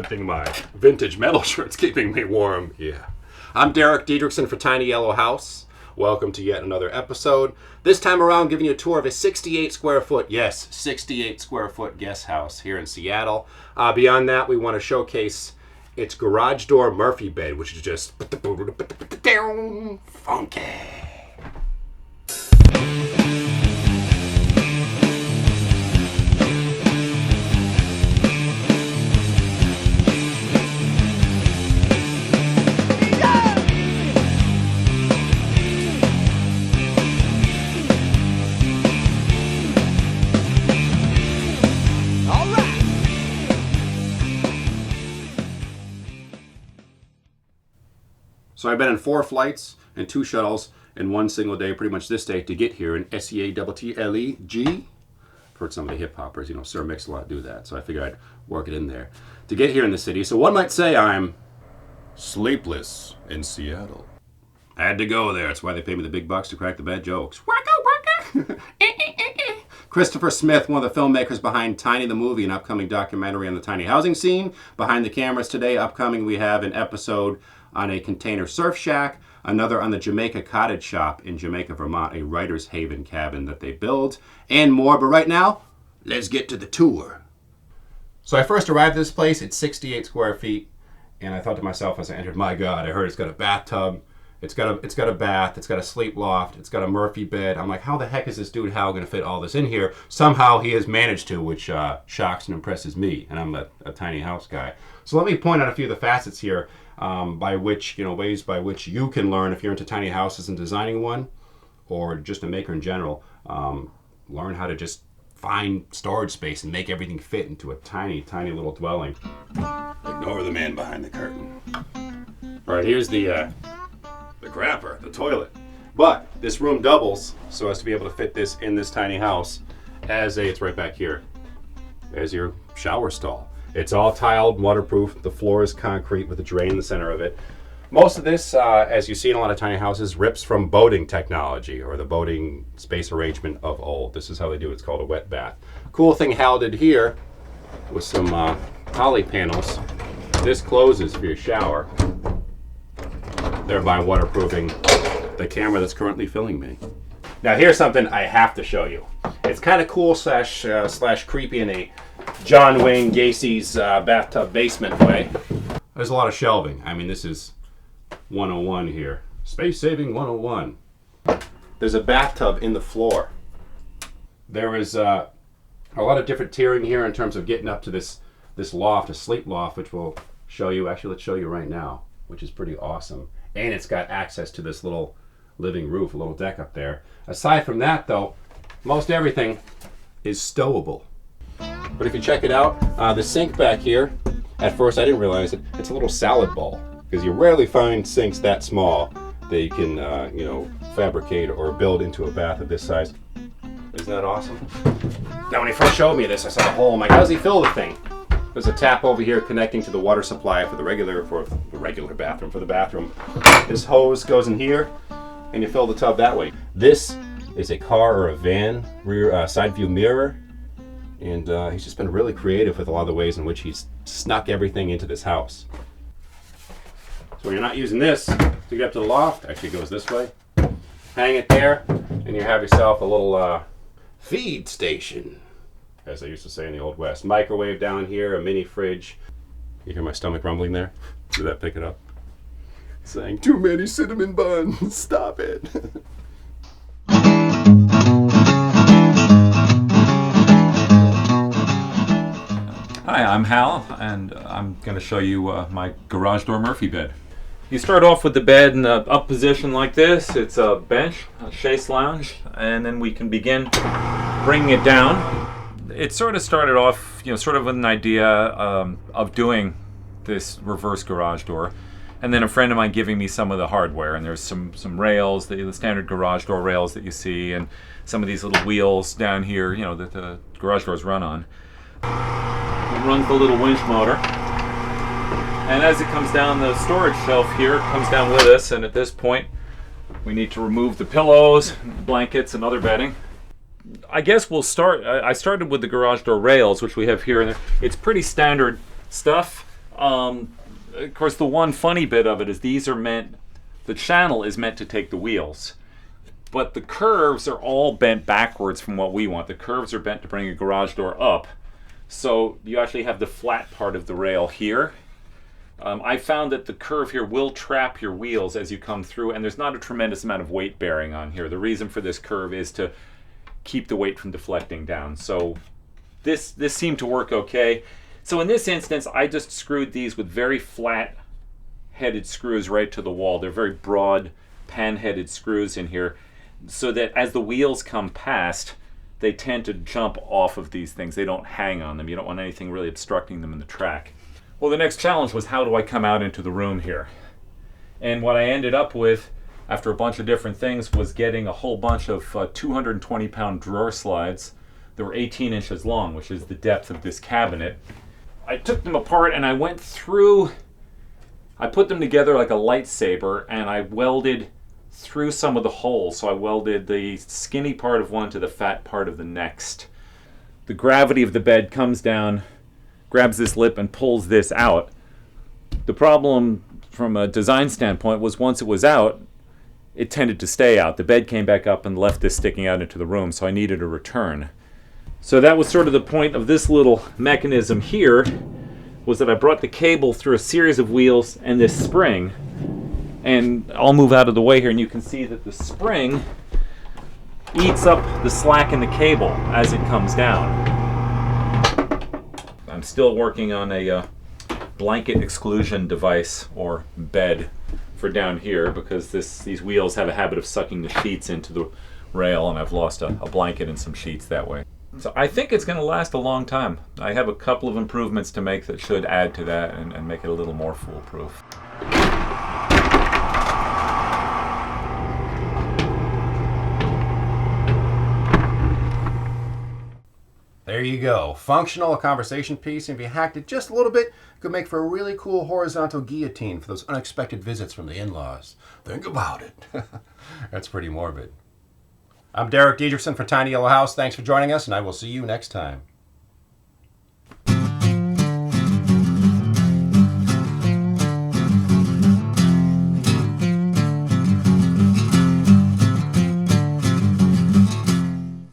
Good thing my vintage metal shirt's keeping me warm. Yeah. I'm Derek Diedrichson for Tiny Yellow House. Welcome to yet another episode. This time around, giving you a tour of a 68 square foot, yes, 68 square foot guest house here in Seattle. Beyond that, we want to showcase its garage door Murphy bed, which is just funky. So I've been in 4 flights and 2 shuttles in one single day, pretty much this day, to get here in SEATTLEG. I've heard some of the hip hoppers, Sir Mix-a-Lot do that, so I figured I'd work it in there to get here in the city. So one might say I'm sleepless in Seattle. I had to go there. That's why they pay me the big bucks to crack the bad jokes. Waka waka! Christopher Smith, one of the filmmakers behind Tiny the Movie, an upcoming documentary on the tiny housing scene. Behind the cameras today, upcoming, we have an episode on a container surf shack, another on the Jamaica Cottage Shop in Jamaica, Vermont, a writer's haven cabin that they build, and more. But right now, let's get to the tour. So I first arrived at this place. It's 68 square feet, and I thought to myself as I entered, my God, I heard it's got a bathtub, it's got a bath, it's got a sleep loft, it's got a Murphy bed. I'm like, how the heck is this dude Hal going to fit all this in here? Somehow he has managed to, which shocks and impresses me, and I'm a tiny house guy. So let me point out a few of the facets here. Ways by which you can learn if you're into tiny houses and designing one, or just a maker in general. Learn how to just find storage space and make everything fit into a tiny, tiny little dwelling. Ignore the man behind the curtain. All right, here's the crapper, the toilet. But this room doubles so as to be able to fit this in this tiny house it's right back here, as your shower stall. It's all tiled, waterproof. The floor is concrete with a drain in the center of it. Most of this, as you see in a lot of tiny houses, rips from boating technology or the boating space arrangement of old. This is how they do it. It's called a wet bath. Cool thing Hal did here with some poly panels. This closes for your shower, thereby waterproofing the camera that's currently filming me. Now here's something I have to show you. It's kind of cool slash creepy in a John Wayne Gacy's bathtub basement way. There's a lot of shelving. I mean, this is 101 here. Space saving 101. There's a bathtub in the floor. There is a lot of different tiering here in terms of getting up to this loft, a sleep loft, which we'll show you. Actually, let's show you right now, which is pretty awesome. And it's got access to this little living roof, a little deck up there. Aside from that, though, most everything is stowable. But if you check it out, the sink back here, at first I didn't realize it, it's a little salad bowl. Because you rarely find sinks that small that you can, fabricate or build into a bath of this size. Isn't that awesome? Now when he first showed me this, I saw the hole. I'm like, how does he fill the thing? There's a tap over here connecting to the water supply for the regular bathroom, for the bathroom. This hose goes in here, and you fill the tub that way. This is a car or a van rear side view mirror. And he's just been really creative with a lot of the ways in which he's snuck everything into this house. So when you're not using this to get up to the loft, actually it goes this way. Hang it there, and you have yourself a little feed station, as they used to say in the Old West. Microwave down here, a mini fridge. You hear my stomach rumbling there? Did that pick it up? Saying, too many cinnamon buns, stop it. Hi, I'm Hal, and I'm going to show you my garage door Murphy bed. You start off with the bed in the up position like this. It's a bench, a chaise lounge, and then we can begin bringing it down. It sort of started off, sort of with an idea of doing this reverse garage door, and then a friend of mine giving me some of the hardware. And there's some rails, the standard garage door rails that you see, and some of these little wheels down here, that the garage doors run on. It runs the little winch motor, and as it comes down the storage shelf here, it comes down with us, and at this point we need to remove the pillows, blankets, and other bedding. I guess we'll start, I started with the garage door rails, which we have here, and it's pretty standard stuff. Of course, the one funny bit of it is these are meant, the channel is meant to take the wheels. But the curves are all bent backwards from what we want. The curves are bent to bring a garage door up. So you actually have the flat part of the rail here. I found that the curve here will trap your wheels as you come through, and there's not a tremendous amount of weight bearing on here. The reason for this curve is to keep the weight from deflecting down. So this seemed to work okay. So in this instance, I just screwed these with very flat headed screws right to the wall. They're very broad pan headed screws in here, so that as the wheels come past, they tend to jump off of these things. They don't hang on them. You don't want anything really obstructing them in the track. Well, the next challenge was, how do I come out into the room here? And what I ended up with, after a bunch of different things, was getting a whole bunch of 220-pound drawer slides that were 18 inches long, which is the depth of this cabinet. I took them apart and I went through, I put them together like a lightsaber, and I welded through some of the holes. So I welded the skinny part of one to the fat part of the next. The gravity of the bed comes down, grabs this lip and pulls this out. The problem from a design standpoint was, once it was out, it tended to stay out. The bed came back up and left this sticking out into the room, so I needed a return. So that was sort of the point of this little mechanism here, was that I brought the cable through a series of wheels and this spring. And I'll move out of the way here, and you can see that the spring eats up the slack in the cable as it comes down. I'm still working on a blanket exclusion device or bed for down here, because these wheels have a habit of sucking the sheets into the rail, and I've lost a blanket and some sheets that way. So I think it's going to last a long time. I have a couple of improvements to make that should add to that and make it a little more foolproof. There you go. Functional, a conversation piece, and if you hacked it just a little bit, it could make for a really cool horizontal guillotine for those unexpected visits from the in-laws. Think about it. That's pretty morbid. I'm Derek Diedrichson for Tiny Yellow House. Thanks for joining us, and I will see you next time.